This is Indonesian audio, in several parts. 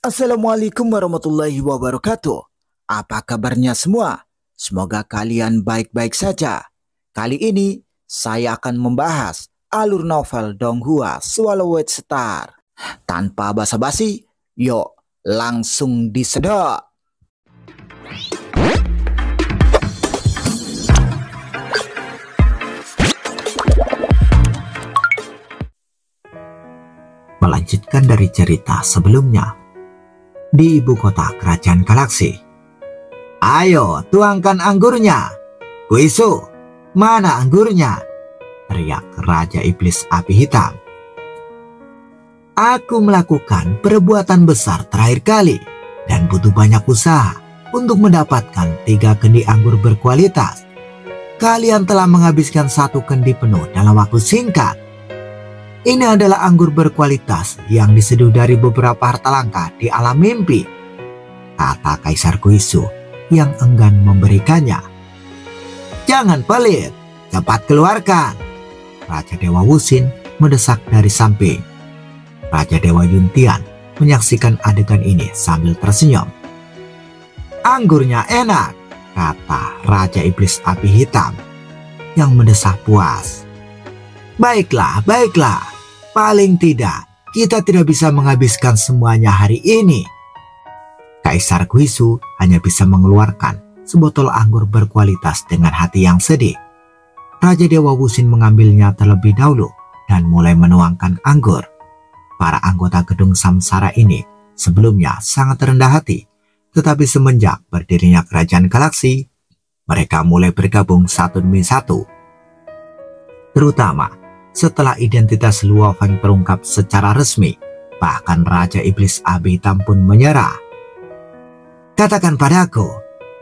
Assalamualaikum warahmatullahi wabarakatuh. Apa kabarnya semua? Semoga kalian baik-baik saja. Kali ini saya akan membahas alur novel Donghua Swallowed Star. Tanpa basa-basi, yuk langsung disedot. Melanjutkan dari cerita sebelumnya, di ibu kota kerajaan galaksi. "Ayo, tuangkan anggurnya. Guisu, mana anggurnya?" teriak Raja Iblis Api Hitam. "Aku melakukan perbuatan besar terakhir kali dan butuh banyak usaha untuk mendapatkan 3 kendi anggur berkualitas. Kalian telah menghabiskan 1 kendi penuh dalam waktu singkat. Ini adalah anggur berkualitas yang diseduh dari beberapa harta langka di alam mimpi," kata Kaisar Guisu yang enggan memberikannya. "Jangan pelit, cepat keluarkan," Raja Dewa Wusin mendesak dari samping. Raja Dewa Yuntian menyaksikan adegan ini sambil tersenyum. "Anggurnya enak," kata Raja Iblis Api Hitam yang mendesah puas. Baiklah. Paling tidak, kita tidak bisa menghabiskan semuanya hari ini." Kaisar Guisu hanya bisa mengeluarkan sebotol anggur berkualitas dengan hati yang sedih. Raja Dewa Wusin mengambilnya terlebih dahulu dan mulai menuangkan anggur. Para anggota gedung samsara ini sebelumnya sangat rendah hati, tetapi semenjak berdirinya kerajaan galaksi, mereka mulai bergabung satu demi satu. Terutama setelah identitas Luo Feng terungkap secara resmi, bahkan Raja Iblis Api Hitam pun menyerah. "Katakan padaku,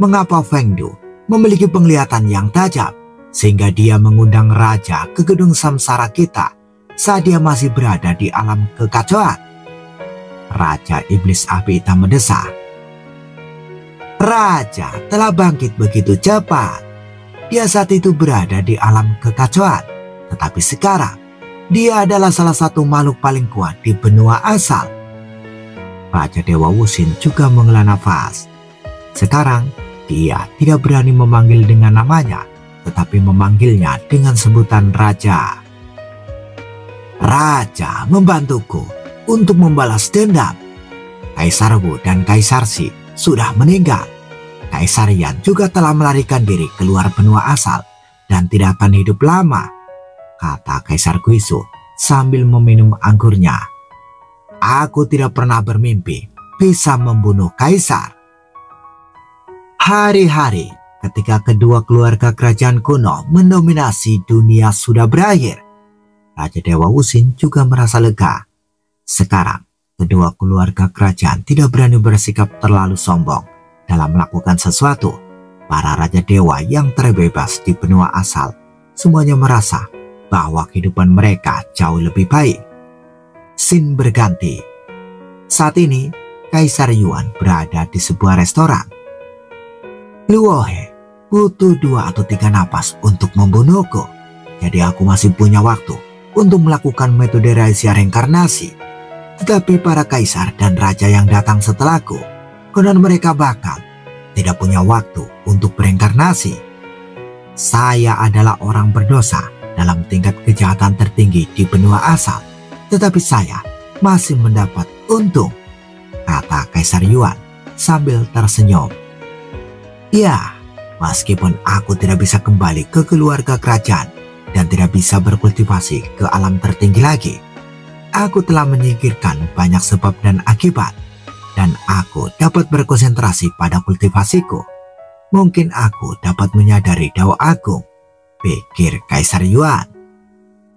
mengapa Feng Du memiliki penglihatan yang tajam sehingga dia mengundang raja ke gedung samsara kita saat dia masih berada di alam kekacauan?" Raja Iblis Api Hitam mendesak. "Raja telah bangkit begitu cepat. Dia saat itu berada di alam kekacauan. Tetapi sekarang, dia adalah salah satu makhluk paling kuat di benua asal." Raja Dewa Wusin juga menghela nafas. Sekarang, dia tidak berani memanggil dengan namanya, tetapi memanggilnya dengan sebutan Raja. "Raja membantuku untuk membalas dendam. Kaisar Wu dan Kaisar Shi sudah meninggal. Kaisar Yan juga telah melarikan diri keluar benua asal dan tidak akan hidup lama," kata Kaisar Guisu sambil meminum anggurnya. "Aku tidak pernah bermimpi bisa membunuh kaisar." Hari-hari ketika kedua keluarga kerajaan kuno mendominasi dunia sudah berakhir, Raja Dewa Wusin juga merasa lega. Sekarang, kedua keluarga kerajaan tidak berani bersikap terlalu sombong dalam melakukan sesuatu. Para Raja Dewa yang terbebas di benua asal semuanya merasa bahwa kehidupan mereka jauh lebih baik. Scene berganti. Saat ini, Kaisar Yuan berada di sebuah restoran. "Luohe butuh 2 atau 3 napas untuk membunuhku. Jadi aku masih punya waktu untuk melakukan metode rahasia reinkarnasi. Tetapi para kaisar dan raja yang datang setelahku, konon mereka bahkan tidak punya waktu untuk bereinkarnasi. Saya adalah orang berdosa dalam tingkat kejahatan tertinggi di benua asal, tetapi saya masih mendapat untung," kata Kaisar Yuan sambil tersenyum. "Ya, meskipun aku tidak bisa kembali ke keluarga kerajaan dan tidak bisa berkultivasi ke alam tertinggi lagi, aku telah menyingkirkan banyak sebab dan akibat, dan aku dapat berkonsentrasi pada kultivasiku. Mungkin aku dapat menyadari Dao Agung," pikir Kaisar Yuan.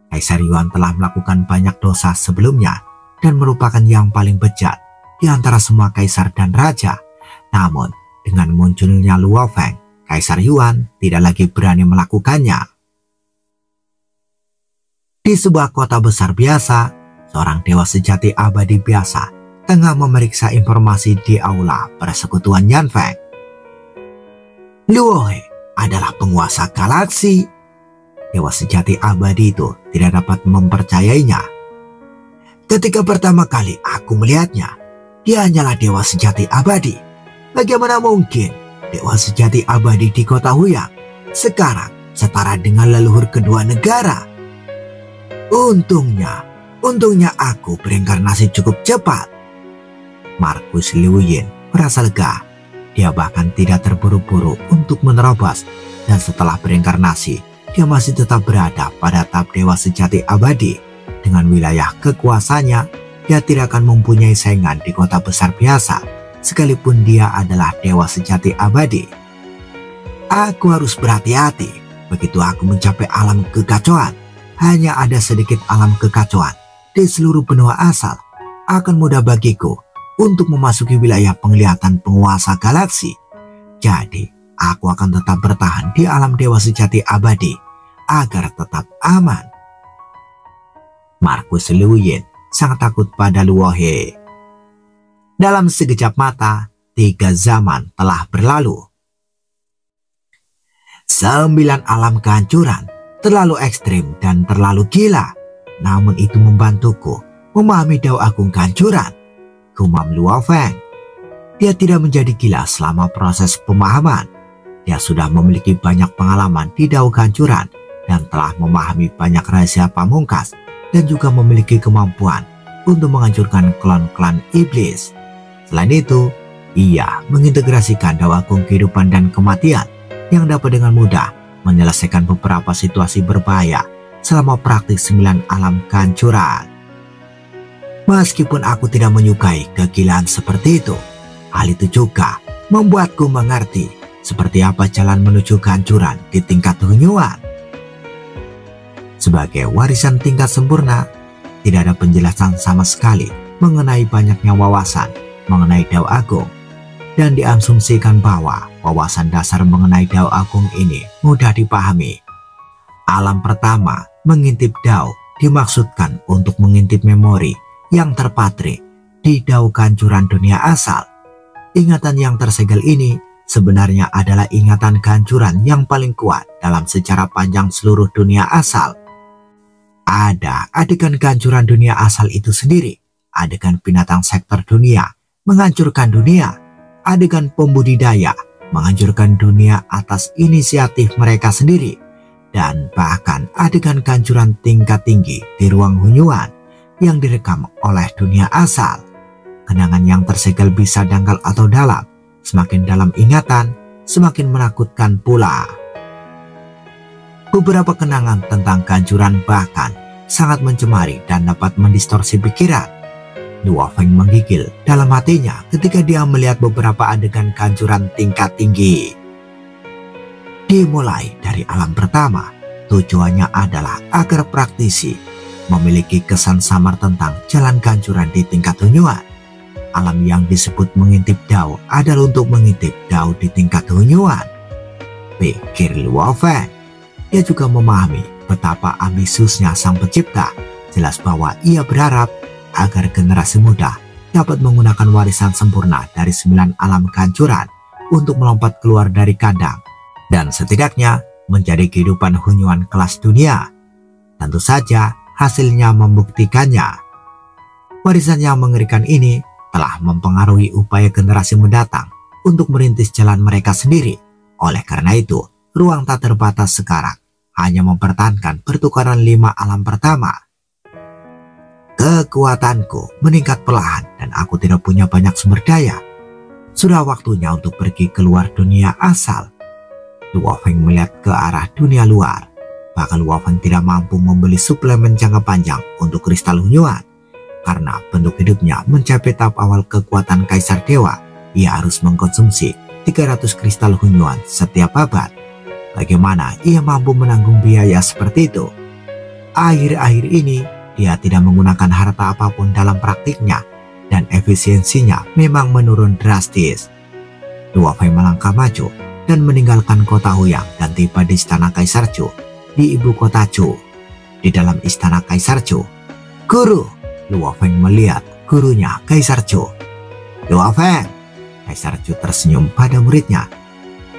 Kaisar Yuan telah melakukan banyak dosa sebelumnya dan merupakan yang paling bejat di antara semua kaisar dan raja. Namun, dengan munculnya Luo Feng, Kaisar Yuan tidak lagi berani melakukannya. Di sebuah kota besar biasa, seorang dewa sejati abadi biasa tengah memeriksa informasi di aula persekutuan Yanfeng. "Luohe adalah penguasa galaksi." Dewa sejati abadi itu tidak dapat mempercayainya. "Ketika pertama kali aku melihatnya, Dia hanyalah dewa sejati abadi. Bagaimana mungkin dewa sejati abadi di kota Huyang sekarang setara dengan leluhur kedua negara? Untungnya aku berinkarnasi cukup cepat. Markus Liu Yin merasa lega. Dia bahkan tidak terburu-buru untuk menerobos, dan setelah berinkarnasi, dia masih tetap berada pada tahap dewa sejati abadi. Dengan wilayah kekuasaannya, dia tidak akan mempunyai saingan di kota besar biasa, sekalipun dia adalah dewa sejati abadi. Aku harus berhati-hati. Begitu aku mencapai alam kekacauan, hanya ada sedikit alam kekacauan di seluruh benua asal. Akan mudah bagiku untuk memasuki wilayah penglihatan penguasa galaksi. Jadi, aku akan tetap bertahan di alam dewa sejati abadi agar tetap aman. Markus Liu Yin sangat takut pada Luo He. Dalam sekejap mata, 3 zaman telah berlalu. 9 alam kehancuran terlalu ekstrim dan terlalu gila. Namun itu membantuku memahami Dao Agung kehancuran, gumam Luo Feng. Dia tidak menjadi gila selama proses pemahaman. Dia sudah memiliki banyak pengalaman di Dao kehancuran dan telah memahami banyak rahasia pamungkas, dan juga memiliki kemampuan untuk menghancurkan klan-klan iblis. Selain itu, ia mengintegrasikan Dao Agung kehidupan dan kematian yang dapat dengan mudah menyelesaikan beberapa situasi berbahaya selama praktik 9 alam kehancuran. Meskipun aku tidak menyukai kegilaan seperti itu, hal itu juga membuatku mengerti seperti apa jalan menuju kehancuran di tingkat hunyuan. Sebagai warisan tingkat sempurna, tidak ada penjelasan sama sekali mengenai banyaknya wawasan mengenai Dao Agung, dan diasumsikan bahwa wawasan dasar mengenai Dao Agung ini mudah dipahami. Alam pertama, mengintip Dao, dimaksudkan untuk mengintip memori yang terpatri di Dao kehancuran dunia asal. Ingatan yang tersegel ini sebenarnya adalah ingatan kehancuran yang paling kuat dalam sejarah panjang seluruh dunia asal. Ada adegan kehancuran dunia asal itu sendiri, adegan binatang sektor dunia menghancurkan dunia, adegan pembudidaya menghancurkan dunia atas inisiatif mereka sendiri, dan bahkan adegan kehancuran tingkat tinggi di ruang hunyuan yang direkam oleh dunia asal. Kenangan yang tersegel bisa dangkal atau dalam, semakin dalam ingatan, semakin menakutkan pula. Beberapa kenangan tentang kehancuran bahkan sangat mencemari dan dapat mendistorsi pikiran. Luo Feng menggigil dalam hatinya ketika dia melihat beberapa adegan kehancuran tingkat tinggi. Dimulai dari alam pertama, tujuannya adalah agar praktisi memiliki kesan samar tentang jalan kehancuran di tingkat hunyuan. Alam yang disebut mengintip Dao adalah untuk mengintip Dao di tingkat hunyuan, pikir Luo Feng. Dia juga memahami betapa ambisiusnya sang pencipta. Jelas bahwa ia berharap agar generasi muda dapat menggunakan warisan sempurna dari 9 alam kehancuran untuk melompat keluar dari kandang dan setidaknya menjadi kehidupan hunyuan kelas dunia. Tentu saja hasilnya membuktikannya. Warisan yang mengerikan ini telah mempengaruhi upaya generasi mendatang untuk merintis jalan mereka sendiri. Oleh karena itu, ruang tak terbatas sekarang hanya mempertahankan pertukaran 5 alam pertama. Kekuatanku meningkat perlahan dan aku tidak punya banyak sumber daya. Sudah waktunya untuk pergi keluar dunia asal. Luo Feng melihat ke arah dunia luar. Bahkan Luo Feng tidak mampu membeli suplemen jangka panjang untuk kristal hunyuan. Karena bentuk hidupnya mencapai tahap awal kekuatan Kaisar Dewa, ia harus mengkonsumsi 300 kristal hunyuan setiap abad. Bagaimana ia mampu menanggung biaya seperti itu? Akhir-akhir ini, dia tidak menggunakan harta apapun dalam praktiknya, dan efisiensinya memang menurun drastis. Luo Feng melangkah maju dan meninggalkan kota Huyang dan tiba di istana Kaisar Chu, di ibu kota Chu. Di dalam istana Kaisar Chu, "Guru!" Luo Feng melihat gurunya Kaisar Chu. "Luo Feng!" Kaisar Chu tersenyum pada muridnya.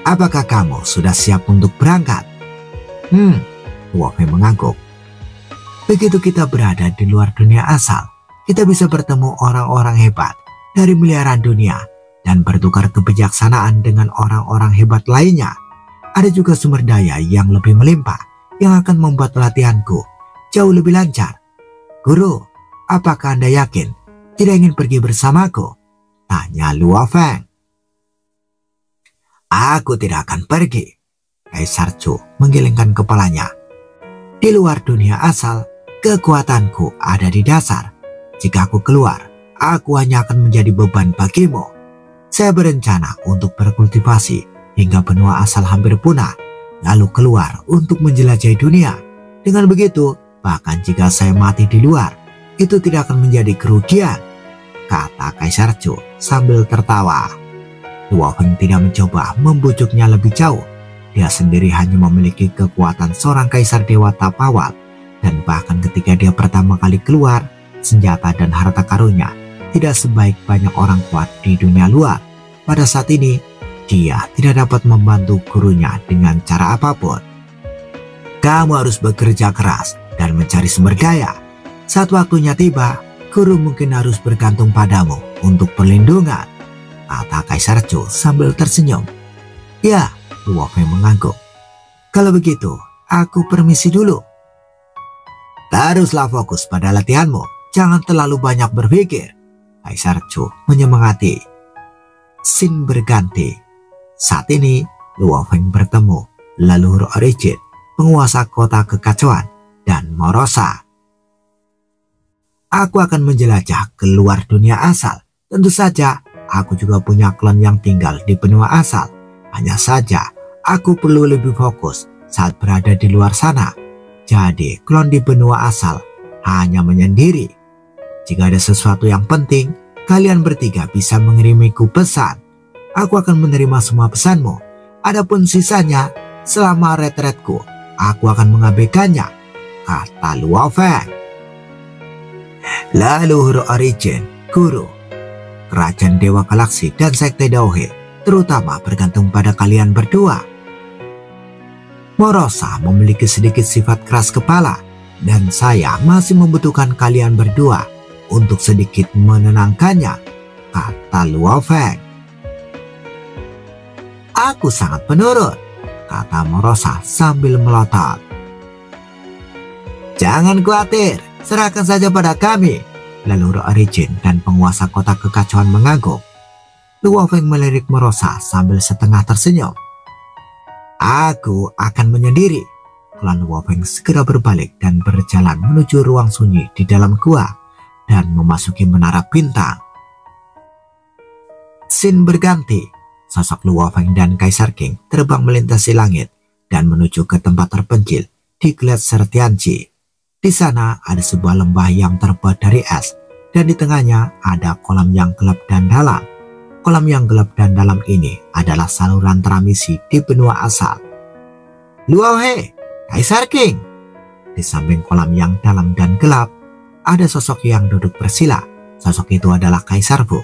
"Apakah kamu sudah siap untuk berangkat?" Luo Feng mengangguk. Begitu kita berada di luar dunia asal, kita bisa bertemu orang-orang hebat dari miliaran dunia dan bertukar kebijaksanaan dengan orang-orang hebat lainnya. Ada juga sumber daya yang lebih melimpah yang akan membuat latihanku jauh lebih lancar. Guru, apakah Anda yakin tidak ingin pergi bersamaku? Tanya Luo Feng. Aku tidak akan pergi. Kaisar Chu menggelengkan kepalanya. Di luar dunia asal, kekuatanku ada di dasar. Jika aku keluar, aku hanya akan menjadi beban bagimu. Saya berencana untuk berkultivasi hingga benua asal hampir punah, lalu keluar untuk menjelajahi dunia. Dengan begitu, bahkan jika saya mati di luar, itu tidak akan menjadi kerugian, kata Kaisar Chu sambil tertawa. Luo Feng tidak mencoba membujuknya lebih jauh. Dia sendiri hanya memiliki kekuatan seorang kaisar dewa tapawat, dan bahkan ketika dia pertama kali keluar, senjata dan harta karunnya tidak sebaik banyak orang kuat di dunia luar. Pada saat ini, dia tidak dapat membantu gurunya dengan cara apapun. Kamu harus bekerja keras dan mencari sumber daya. Saat waktunya tiba, guru mungkin harus bergantung padamu untuk perlindungan, kata Kaisar Chu sambil tersenyum. Ya, Luo Feng mengangguk. Kalau begitu, aku permisi dulu. Teruslah fokus pada latihanmu. Jangan terlalu banyak berpikir. Kaisar Chu menyemangati. Scene berganti. Saat ini, Luo Feng bertemu leluhur Origin, penguasa kota kekacauan, dan Morosa. Aku akan menjelajah ke luar dunia asal. Tentu saja, aku juga punya klon yang tinggal di benua asal. Hanya saja, aku perlu lebih fokus saat berada di luar sana. Jadi, klon di benua asal hanya menyendiri. Jika ada sesuatu yang penting, kalian bertiga bisa mengirimiku pesan. Aku akan menerima semua pesanmu. Adapun sisanya, selama retretku, aku akan mengabaikannya, kata Luo Feng. Leluhur Origin, guru, kerajaan Dewa Galaksi dan Sekte Daohe terutama bergantung pada kalian berdua. Morosa memiliki sedikit sifat keras kepala, dan saya masih membutuhkan kalian berdua untuk sedikit menenangkannya, kata Luo Feng. Aku sangat penurut, kata Morosa sambil melotot. Jangan khawatir, serahkan saja pada kami, leluhur Origin dan penguasa kota kekacauan mengangguk. Luo Feng melirik Morosa sambil setengah tersenyum. Aku akan menyendiri. Klan Luo Feng segera berbalik dan berjalan menuju ruang sunyi di dalam gua dan memasuki menara bintang. Scene berganti. Sosok Luo Feng dan Kaisar King terbang melintasi langit dan menuju ke tempat terpencil di Gletser Tianji. Di sana ada sebuah lembah yang terbuat dari es, dan di tengahnya ada kolam yang gelap dan dalam. Kolam yang gelap dan dalam ini adalah saluran transmisi di benua asal. Luo He, Kaisar King. Di samping kolam yang dalam dan gelap, ada sosok yang duduk bersila. Sosok itu adalah Kaisar Fu.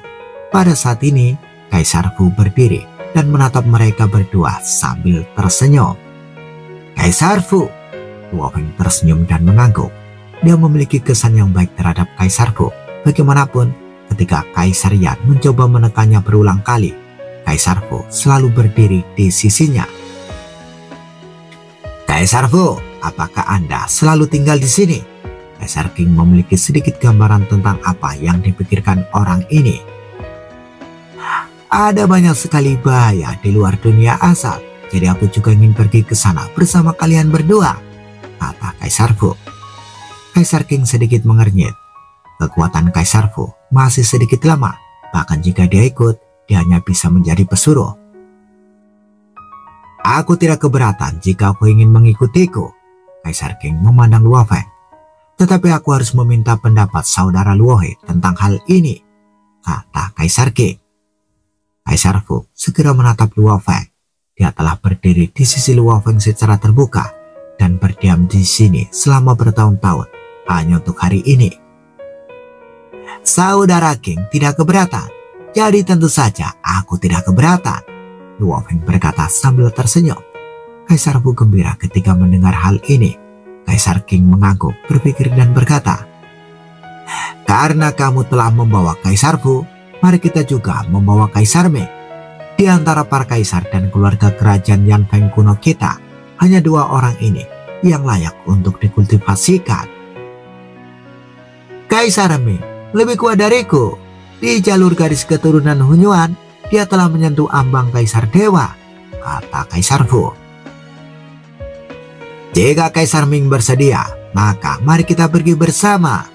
Pada saat ini, Kaisar Fu berdiri dan menatap mereka berdua sambil tersenyum. Kaisar Fu. Luo Feng tersenyum dan mengangguk. Dia memiliki kesan yang baik terhadap Kaisar Fu. Bagaimanapun, ketika Kaisar Yan mencoba menekannya berulang kali, Kaisar Fu selalu berdiri di sisinya. Kaisar Fu, apakah Anda selalu tinggal di sini? Kaisar King memiliki sedikit gambaran tentang apa yang dipikirkan orang ini. Ada banyak sekali bahaya di luar dunia asal, jadi aku juga ingin pergi ke sana bersama kalian berdua, kata Kaisar Fu. Kaisar King sedikit mengernyit. Kekuatan Kaisar Fu masih sedikit lemah, bahkan jika dia ikut, dia hanya bisa menjadi pesuruh. Aku tidak keberatan jika aku ingin mengikutiku, Kaisar King memandang Luo Feng. Tetapi aku harus meminta pendapat saudara Luo He tentang hal ini, kata Kaisar King. Kaisar Fu segera menatap Luo Feng. Dia telah berdiri di sisi Luo Feng secara terbuka dan berdiam di sini selama bertahun-tahun hanya untuk hari ini. Saudara King tidak keberatan, jadi tentu saja aku tidak keberatan, Luo Feng berkata sambil tersenyum. Kaisar Fu gembira ketika mendengar hal ini. Kaisar King mengangguk, berpikir dan berkata, karena kamu telah membawa Kaisar Fu, mari kita juga membawa Kaisar Ming. Di antara para kaisar dan keluarga kerajaan Yanfeng kuno kita, hanya 2 orang ini yang layak untuk dikultivasikan. Kaisar Ming lebih kuat dariku. Di jalur garis keturunan Hunyuan, dia telah menyentuh ambang Kaisar Dewa, kata Kaisar Fu. Jika Kaisar Ming bersedia, maka mari kita pergi bersama.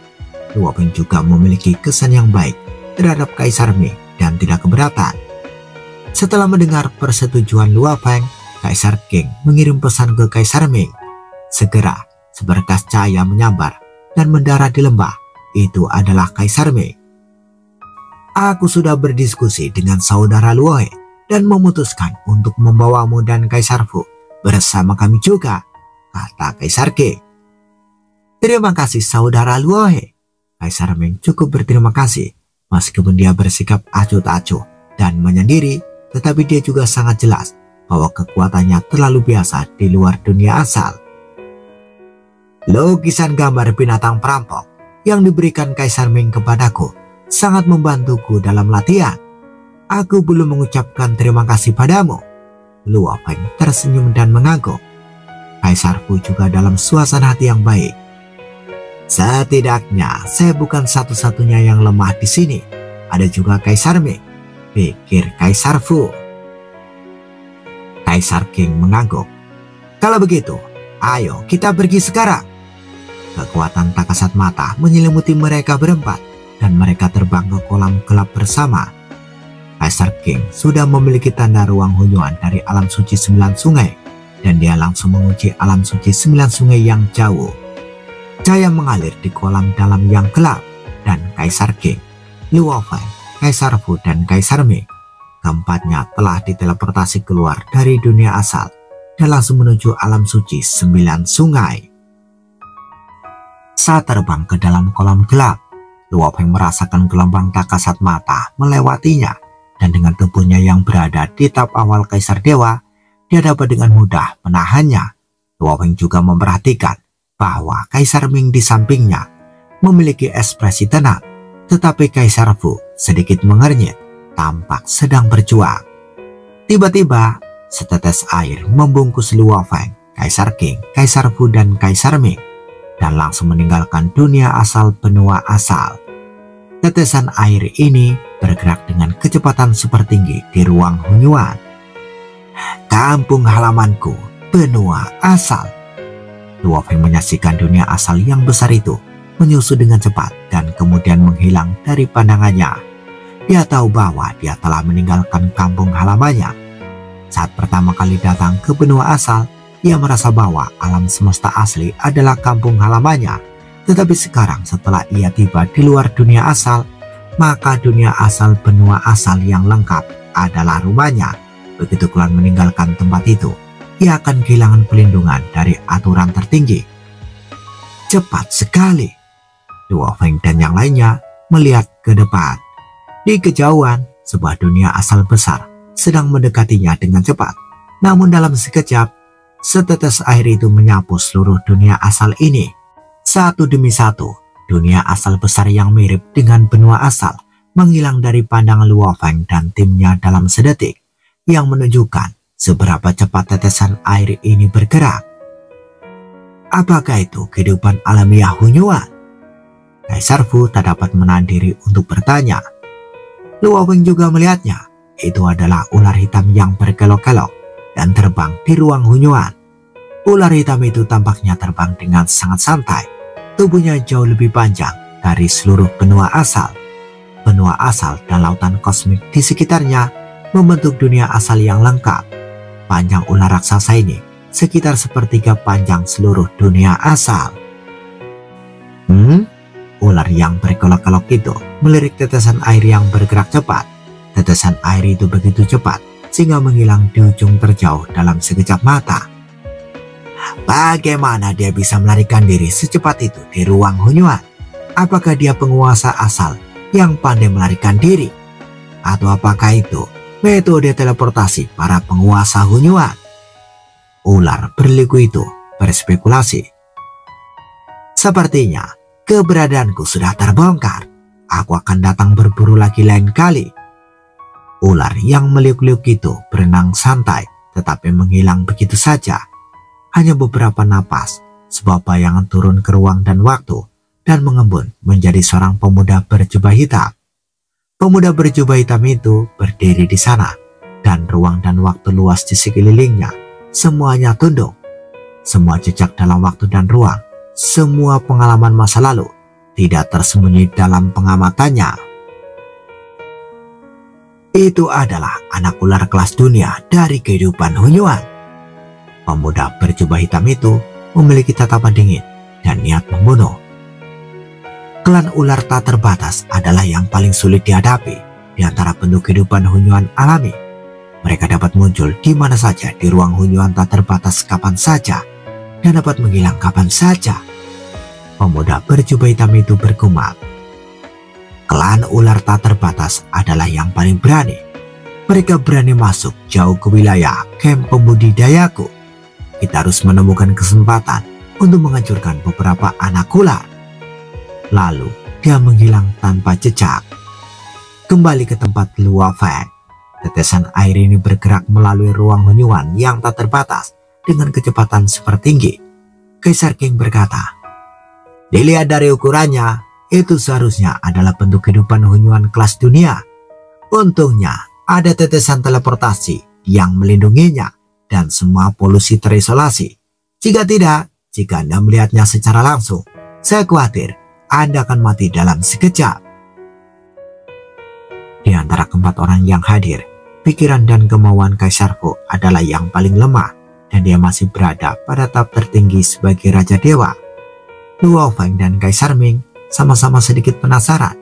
Luo Feng juga memiliki kesan yang baik terhadap Kaisar Ming dan tidak keberatan. Setelah mendengar persetujuan Luo Feng, Kaisar King mengirim pesan ke Kaisar Ming. Segera, seberkas cahaya menyambar dan mendarat di lembah. Itu adalah Kaisar Ming. Aku sudah berdiskusi dengan saudara Luo He dan memutuskan untuk membawamu dan Kaisar Fu bersama kami juga, kata Kaisar King. Terima kasih saudara Luo He. Kaisar Ming cukup berterima kasih meskipun dia bersikap acuh-acuh dan menyendiri. Tetapi dia juga sangat jelas bahwa kekuatannya terlalu biasa di luar dunia asal. Lukisan gambar binatang perampok yang diberikan Kaisar Ming kepadaku sangat membantuku dalam latihan. Aku belum mengucapkan terima kasih padamu. Luo Feng tersenyum dan mengangguk. Kaisar Fu juga dalam suasana hati yang baik. Setidaknya saya bukan satu-satunya yang lemah di sini. Ada juga Kaisar Ming, pikir Kaisar Fu. Kaisar King mengangguk. Kalau begitu, ayo kita pergi sekarang. Kekuatan tak kasat mata menyelimuti mereka berempat dan mereka terbang ke kolam gelap bersama. Kaisar King sudah memiliki tanda ruang Hunyuan dari alam suci 9 sungai dan dia langsung menguji alam suci 9 sungai yang jauh. Cahaya mengalir di kolam dalam yang gelap dan Kaisar King, Luo Feng, Kaisar Fu dan Kaisar Ming keempatnya telah diteleportasi keluar dari dunia asal dan langsung menuju alam suci 9 sungai. Saat terbang ke dalam kolam gelap, Luo Feng merasakan gelombang tak kasat mata melewatinya dan dengan tubuhnya yang berada di tahap awal Kaisar Dewa, dia dapat dengan mudah menahannya. Luo Feng juga memperhatikan bahwa Kaisar Ming di sampingnya memiliki ekspresi tenang, tetapi Kaisar Fu sedikit mengernyit, tampak sedang berjuang. Tiba-tiba, setetes air membungkus Luo Feng, Kaisar King, Kaisar Fu dan Kaisar Ming dan langsung meninggalkan dunia asal benua asal. Tetesan air ini bergerak dengan kecepatan super tinggi di ruang Hunyuan. Kampung halamanku, benua asal. Luo Feng menyaksikan dunia asal yang besar itu menyusut dengan cepat dan kemudian menghilang dari pandangannya. Dia tahu bahwa dia telah meninggalkan kampung halamannya. Saat pertama kali datang ke benua asal, ia merasa bahwa alam semesta asli adalah kampung halamannya. Tetapi sekarang setelah ia tiba di luar dunia asal, maka dunia asal benua asal yang lengkap adalah rumahnya. Begitu keluar meninggalkan tempat itu, ia akan kehilangan pelindungan dari aturan tertinggi. Cepat sekali. Luo Feng dan yang lainnya melihat ke depan. Di kejauhan, sebuah dunia asal besar sedang mendekatinya dengan cepat. Namun dalam sekejap, setetes air itu menyapu seluruh dunia asal ini. Satu demi satu, dunia asal besar yang mirip dengan benua asal menghilang dari pandangan Luo Feng dan timnya dalam sedetik, yang menunjukkan seberapa cepat tetesan air ini bergerak. Apakah itu kehidupan alamiah Hunyuan? Kaisar Fu tak dapat menahan diri untuk bertanya. Luo Feng juga melihatnya. Itu adalah ular hitam yang berkelok-kelok dan terbang di ruang Hunyuan. Ular hitam itu tampaknya terbang dengan sangat santai. Tubuhnya jauh lebih panjang dari seluruh benua asal. Benua asal dan lautan kosmik di sekitarnya membentuk dunia asal yang lengkap. Panjang ular raksasa ini sekitar sepertiga panjang seluruh dunia asal. Ular yang berkelok-kelok itu melirik tetesan air yang bergerak cepat. Tetesan air itu begitu cepat sehingga menghilang di ujung terjauh dalam sekejap mata. Bagaimana dia bisa melarikan diri secepat itu di ruang Hunyuan? Apakah dia penguasa asal yang pandai melarikan diri? Atau apakah itu metode teleportasi para penguasa Hunyuan? Ular berliku itu berspekulasi. Sepertinya keberadaanku sudah terbongkar. aku akan datang berburu lagi lain kali." Ular yang meliuk-liuk itu berenang santai tetapi menghilang begitu saja. Hanya beberapa napas, sebuah bayangan turun ke ruang dan waktu dan mengembun menjadi seorang pemuda berjubah hitam. Pemuda berjubah hitam itu berdiri di sana, dan ruang dan waktu luas di sekelilingnya semuanya tunduk. Semua jejak dalam waktu dan ruang, semua pengalaman masa lalu tidak tersembunyi dalam pengamatannya. Itu adalah anak ular kelas dunia dari kehidupan Hunyuan. Pemuda berjubah hitam itu memiliki tatapan dingin dan niat membunuh. Klan ular tak terbatas adalah yang paling sulit dihadapi di antara bentuk kehidupan Hunyuan alami. Mereka dapat muncul di mana saja di ruang Hunyuan tak terbatas kapan saja dan dapat menghilang kapan saja. Pemuda berjubah hitam itu bergumam, "Klan ular tak terbatas adalah yang paling berani. Mereka berani masuk jauh ke wilayah kamp pembudidayaku. Kita harus menemukan kesempatan untuk menghancurkan beberapa anak ular." Lalu dia menghilang tanpa jejak. Kembali ke tempat Luo Feng. Tetesan air ini bergerak melalui ruang Hunyuan yang tak terbatas dengan kecepatan super tinggi. Kaisar King berkata, "Dilihat dari ukurannya, itu seharusnya adalah bentuk kehidupan Hunyuan kelas dunia. Untungnya ada tetesan teleportasi yang melindunginya dan semua polusi terisolasi. Jika tidak, jika Anda melihatnya secara langsung, saya khawatir Anda akan mati dalam sekejap." Di antara keempat orang yang hadir, pikiran dan kemauan Kaisar Fu adalah yang paling lemah dan dia masih berada pada tahap tertinggi sebagai Raja Dewa. Luo Feng dan Kaisar Ming sama-sama sedikit penasaran.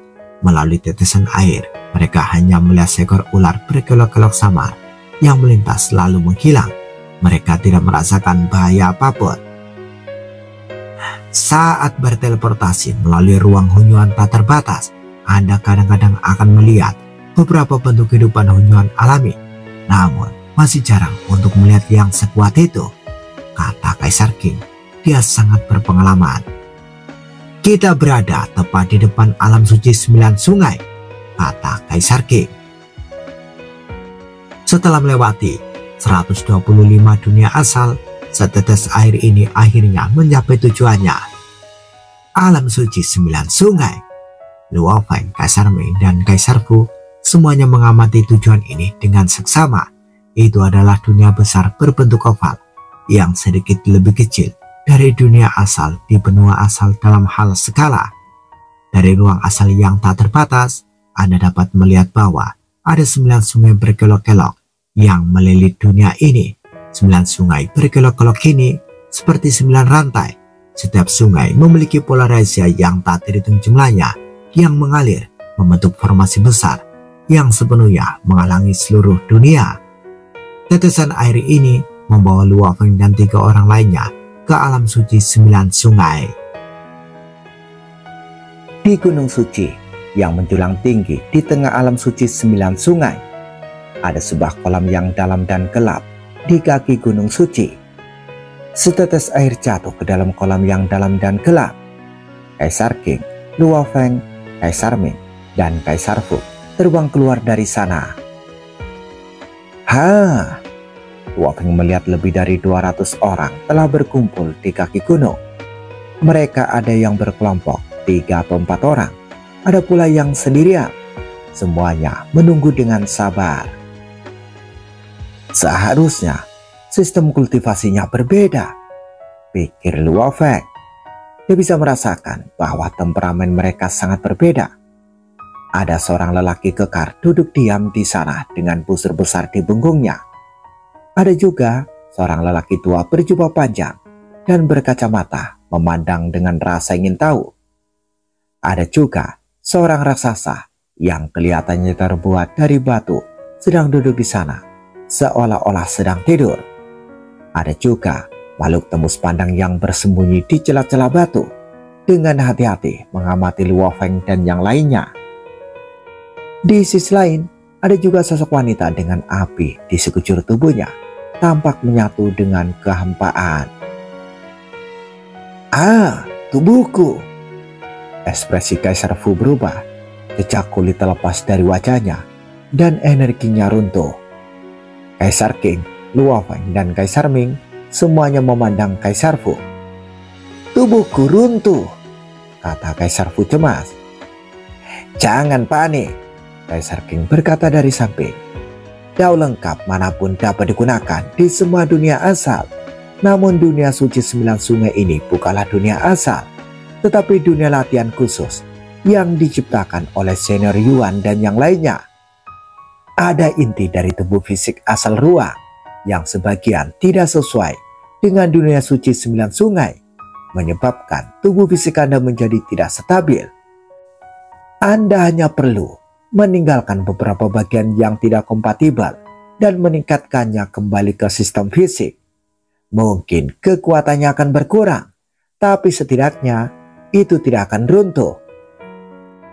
Melalui tetesan air, mereka hanya melihat seekor ular berkelok-kelok samar yang melintas lalu menghilang. Mereka tidak merasakan bahaya apapun. Saat berteleportasi melalui ruang Hunyuan tak terbatas, Anda kadang-kadang akan melihat beberapa bentuk kehidupan Hunyuan alami. Namun, masih jarang untuk melihat yang sekuat itu, kata Kaisar King. Dia sangat berpengalaman. "Kita berada tepat di depan alam suci 9 sungai," kata Kaisar King. Setelah melewati 125 dunia asal, setetes air ini akhirnya mencapai tujuannya. Alam suci 9 sungai. Luo Feng, Kaisar Ming, dan Kaisar Fu semuanya mengamati tujuan ini dengan seksama. Itu adalah dunia besar berbentuk oval yang sedikit lebih kecil dari dunia asal di benua asal dalam hal skala. Dari ruang asal yang tak terbatas, Anda dapat melihat bahwa ada 9 sungai berkelok-kelok yang melilit dunia ini. 9 sungai berkelok-kelok ini seperti 9 rantai. Setiap sungai memiliki pola rahasia yang tak terhitung jumlahnya yang mengalir membentuk formasi besar yang sepenuhnya menghalangi seluruh dunia. Tetesan air ini membawa Luo Feng dan 3 orang lainnya ke alam suci 9 sungai. Di Gunung Suci yang menjulang tinggi di tengah alam suci 9 sungai, ada sebuah kolam yang dalam dan gelap di kaki Gunung Suci. Setetes air jatuh ke dalam kolam yang dalam dan gelap. Kaisar King, Luo Feng, Kaisar Ming, dan Kaisar Fu terbang keluar dari sana. Luo Feng melihat lebih dari 200 orang telah berkumpul di kaki gunung. Mereka ada yang berkelompok 3 atau 4 orang, ada pula yang sendirian. Semuanya menunggu dengan sabar. Seharusnya sistem kultivasinya berbeda, pikir Luo Feng. Dia bisa merasakan bahwa temperamen mereka sangat berbeda. Ada seorang lelaki kekar duduk diam di sana dengan busur besar di punggungnya. Ada juga seorang lelaki tua berjubah panjang dan berkacamata memandang dengan rasa ingin tahu. Ada juga seorang raksasa yang kelihatannya terbuat dari batu sedang duduk di sana seolah-olah sedang tidur. Ada juga makhluk tembus pandang yang bersembunyi di celah-celah batu dengan hati-hati mengamati Luo Feng dan yang lainnya. Di sisi lain, ada juga sosok wanita dengan api di sekujur tubuhnya, tampak menyatu dengan kehampaan. Tubuhku. Ekspresi Kaisar Fu berubah. jejak kulit terlepas dari wajahnya dan energinya runtuh. Kaisar Qing, Luo Feng, dan Kaisar Ming semuanya memandang Kaisar Fu. "Tubuhku runtuh," kata Kaisar Fu cemas. "Jangan panik," Kaisar Qing berkata dari samping. "Dao lengkap manapun dapat digunakan di semua dunia asal. Namun dunia suci 9 sungai ini bukanlah dunia asal, tetapi dunia latihan khusus yang diciptakan oleh senior Yuan dan yang lainnya. Ada inti dari tubuh fisik asal ruang yang sebagian tidak sesuai dengan dunia suci 9 sungai, menyebabkan tubuh fisik Anda menjadi tidak stabil. Anda hanya perlu meninggalkan beberapa bagian yang tidak kompatibel dan meningkatkannya kembali ke sistem fisik. Mungkin kekuatannya akan berkurang, tapi setidaknya itu tidak akan runtuh."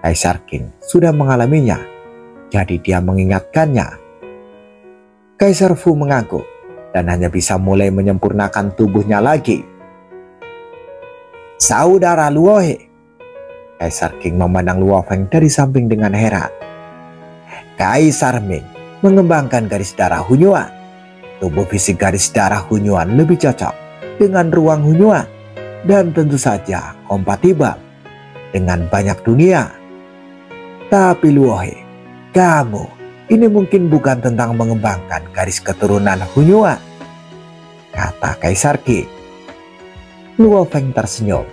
Kaisar Qing sudah mengalaminya, jadi dia mengingatkannya. Kaisar Fu mengangguk dan hanya bisa mulai menyempurnakan tubuhnya lagi. "Saudara Luohe," Kaisar Qing memandang Luo Feng dari samping dengan heran. "Kaisar Ming mengembangkan garis darah Hunyuan. Tubuh fisik garis darah Hunyuan lebih cocok dengan ruang Hunyuan dan tentu saja kompatibel dengan banyak dunia. Tapi Luohe, kamu ini mungkin bukan tentang mengembangkan garis keturunan Hunyuan," kata Kaisar Qing. Luo Feng tersenyum.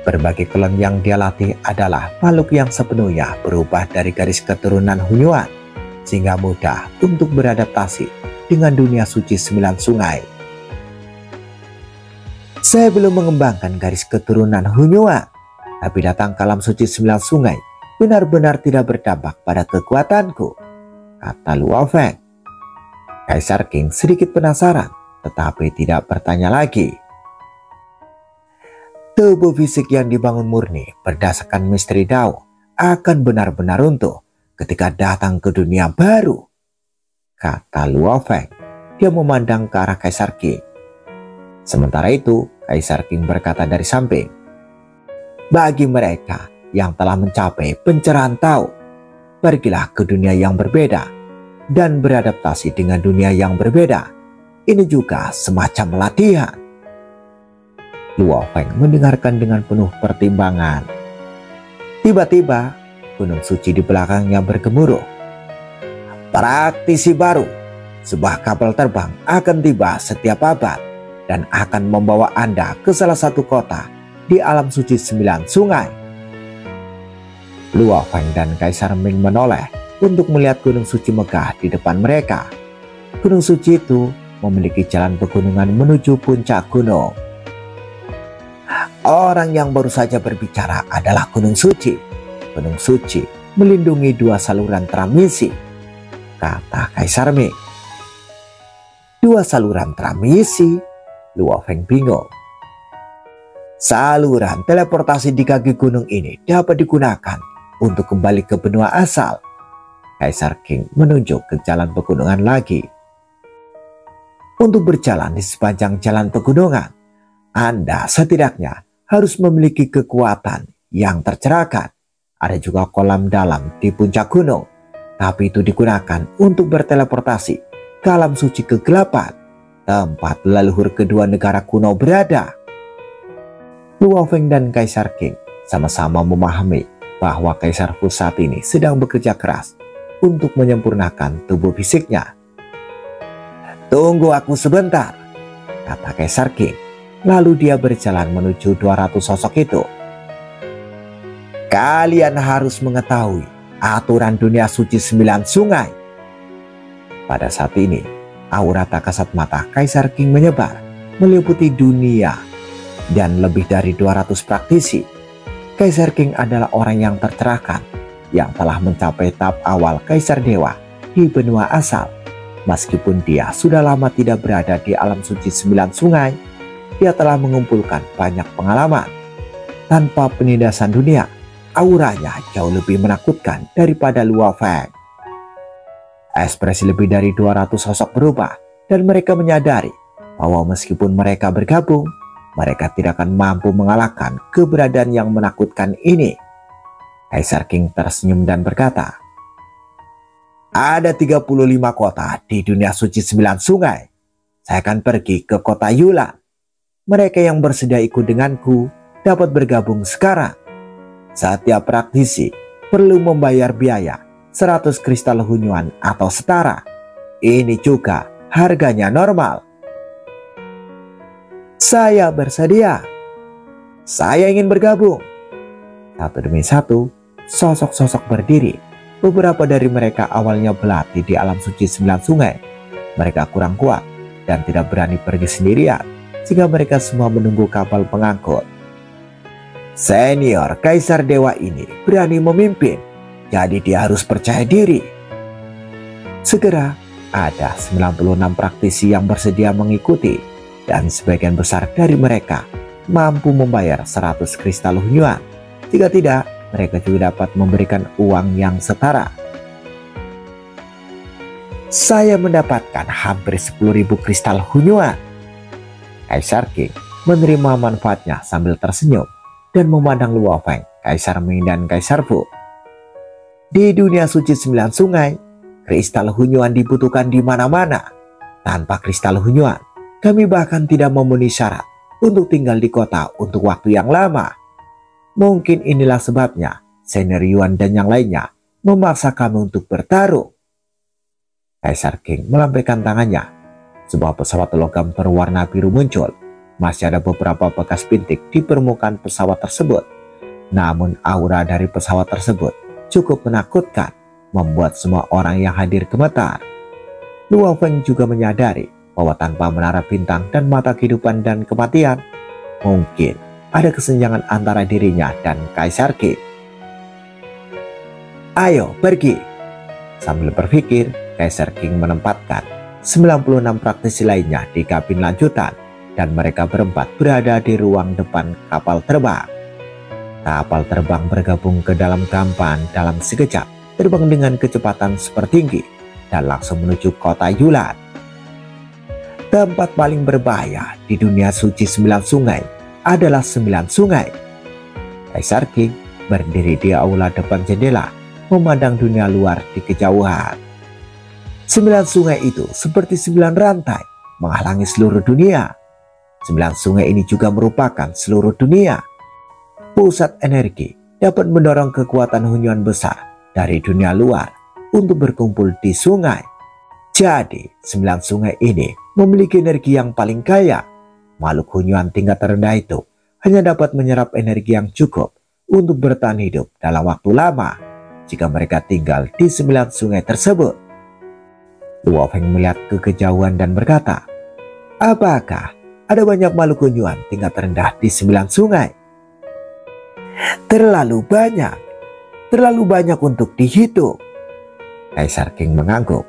Berbagai klon yang dia latih adalah makhluk yang sepenuhnya berubah dari garis keturunan Hunyuan, sehingga mudah untuk beradaptasi dengan dunia suci 9 sungai. "Saya belum mengembangkan garis keturunan Hunyuan, tapi datang ke alam suci 9 sungai benar-benar tidak berdampak pada kekuatanku," kata Luo Feng. Kaisar Qing sedikit penasaran, tetapi tidak bertanya lagi. Tubuh fisik yang dibangun murni berdasarkan misteri Dao akan benar-benar runtuh ketika datang ke dunia baru, kata Luo Feng. Dia memandang ke arah Kaisar Qing. Sementara itu, Kaisar Qing berkata dari samping, "Bagi mereka yang telah mencapai pencerahan Tao, pergilah ke dunia yang berbeda dan beradaptasi dengan dunia yang berbeda. Ini juga semacam latihan." Luo Feng mendengarkan dengan penuh pertimbangan. Tiba-tiba, gunung suci di belakangnya bergemuruh. "Praktisi baru, sebuah kapal terbang akan tiba setiap abad dan akan membawa Anda ke salah satu kota di alam suci 9 sungai." Luo Feng dan Kaisar Ming menoleh untuk melihat gunung suci megah di depan mereka. Gunung suci itu memiliki jalan pegunungan menuju puncak gunung. "Orang yang baru saja berbicara adalah Gunung Suci. Gunung Suci melindungi 2 saluran transmisi," kata Kaisar Ming. "2 saluran transmisi?" Luo Feng bingung. "Saluran teleportasi di kaki gunung ini dapat digunakan untuk kembali ke benua asal." Kaisar Qing menunjuk ke jalan pegunungan lagi. "Untuk berjalan di sepanjang jalan pegunungan, Anda setidaknya harus memiliki kekuatan yang tercerahkan. Ada juga kolam dalam di puncak gunung, tapi itu digunakan untuk berteleportasi ke alam suci kegelapan, tempat leluhur kedua negara kuno berada." Luo Feng dan Kaisar Qing sama-sama memahami bahwa Kaisar Fu saat ini sedang bekerja keras untuk menyempurnakan tubuh fisiknya. "Tunggu aku sebentar," kata Kaisar Qing. Lalu dia berjalan menuju 200 sosok itu. "Kalian harus mengetahui aturan dunia suci 9 sungai." Pada saat ini, aura tak kasat mata Kaisar Qing menyebar, meliputi dunia dan lebih dari 200 praktisi. Kaisar Qing adalah orang yang tercerahkan, yang telah mencapai tahap awal Kaisar Dewa di benua asal. Meskipun dia sudah lama tidak berada di alam suci 9 sungai, dia telah mengumpulkan banyak pengalaman. Tanpa penindasan dunia, auranya jauh lebih menakutkan daripada Luo Feng. Ekspresi lebih dari 200 sosok berubah, dan mereka menyadari bahwa meskipun mereka bergabung, mereka tidak akan mampu mengalahkan keberadaan yang menakutkan ini. Kaisar King tersenyum dan berkata, "Ada 35 kota di dunia suci 9 sungai. Saya akan pergi ke kota Yulan. Mereka yang bersedia ikut denganku dapat bergabung sekarang. Setiap praktisi perlu membayar biaya 100 kristal Hunyuan atau setara. Ini juga harganya normal." "Saya bersedia. Saya ingin bergabung." Satu demi satu, sosok-sosok berdiri. Beberapa dari mereka awalnya berlatih di alam suci 9 sungai. Mereka kurang kuat dan tidak berani pergi sendirian, sehingga mereka semua menunggu kapal pengangkut. Senior Kaisar Dewa ini berani memimpin, jadi dia harus percaya diri. Segera ada 96 praktisi yang bersedia mengikuti, dan sebagian besar dari mereka mampu membayar 100 kristal Hunyuan. Jika tidak, mereka juga dapat memberikan uang yang setara. "Saya mendapatkan hampir 10.000 kristal Hunyuan." Kaisar King menerima manfaatnya sambil tersenyum dan memandang Luo Feng, Kaisar Ming dan Kaisar Fu. "Di dunia suci 9 sungai, kristal Hunyuan dibutuhkan di mana-mana. Tanpa kristal Hunyuan, kami bahkan tidak memenuhi syarat untuk tinggal di kota untuk waktu yang lama. Mungkin inilah sebabnya Senior Yuan dan yang lainnya memaksa kami untuk bertarung." Kaisar King melambaikan tangannya. Sebuah pesawat logam berwarna biru muncul. Masih ada beberapa bekas bintik di permukaan pesawat tersebut. Namun aura dari pesawat tersebut cukup menakutkan, membuat semua orang yang hadir gemetar. Luo Feng juga menyadari bahwa tanpa menara bintang dan mata kehidupan dan kematian, mungkin ada kesenjangan antara dirinya dan Kaisar King. "Ayo pergi." Sambil berpikir, Kaisar King menempatkan 96 praktisi lainnya di kabin lanjutan, dan mereka berempat berada di ruang depan kapal terbang. Kapal terbang bergabung ke dalam gampan dalam sekejap, terbang dengan kecepatan super tinggi dan langsung menuju kota Yulan. Tempat paling berbahaya di dunia suci 9 sungai adalah 9 sungai. Kaisar King berdiri di aula depan jendela, memandang dunia luar di kejauhan. 9 sungai itu seperti 9 rantai menghalangi seluruh dunia. 9 sungai ini juga merupakan seluruh dunia. Pusat energi dapat mendorong kekuatan Hunyuan besar dari dunia luar untuk berkumpul di sungai. Jadi 9 sungai ini memiliki energi yang paling kaya. Makhluk Hunyuan tingkat terendah itu hanya dapat menyerap energi yang cukup untuk bertahan hidup dalam waktu lama jika mereka tinggal di 9 sungai tersebut. Luo Feng melihat ke kejauhan dan berkata, "Apakah ada banyak makhluk Hunyuan tingkat terendah di 9 sungai?" "Terlalu banyak untuk dihitung." Kaisar King mengangguk.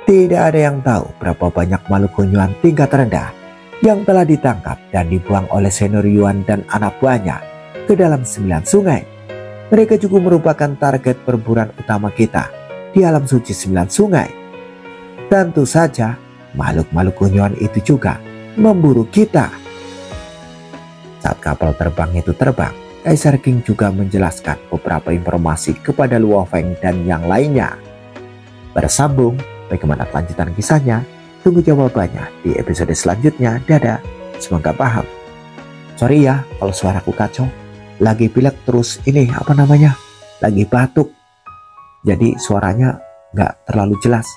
Tidak ada yang tahu berapa banyak makhluk Hunyuan tingkat terendah yang telah ditangkap dan dibuang oleh Senior Yuan dan anak buahnya ke dalam 9 sungai. Mereka juga merupakan target perburuan utama kita di alam suci 9 sungai. Tentu saja makhluk-makhluk Hunyuan itu juga memburu kita. Saat kapal terbang itu terbang, Kaisar King juga menjelaskan beberapa informasi kepada Luo Feng dan yang lainnya. Bersambung, bagaimana kelanjutan kisahnya? Tunggu jawabannya di episode selanjutnya. Dadah, semoga paham. Sorry ya kalau suaraku kacau. Lagi pilek terus lagi batuk. Jadi suaranya nggak terlalu jelas.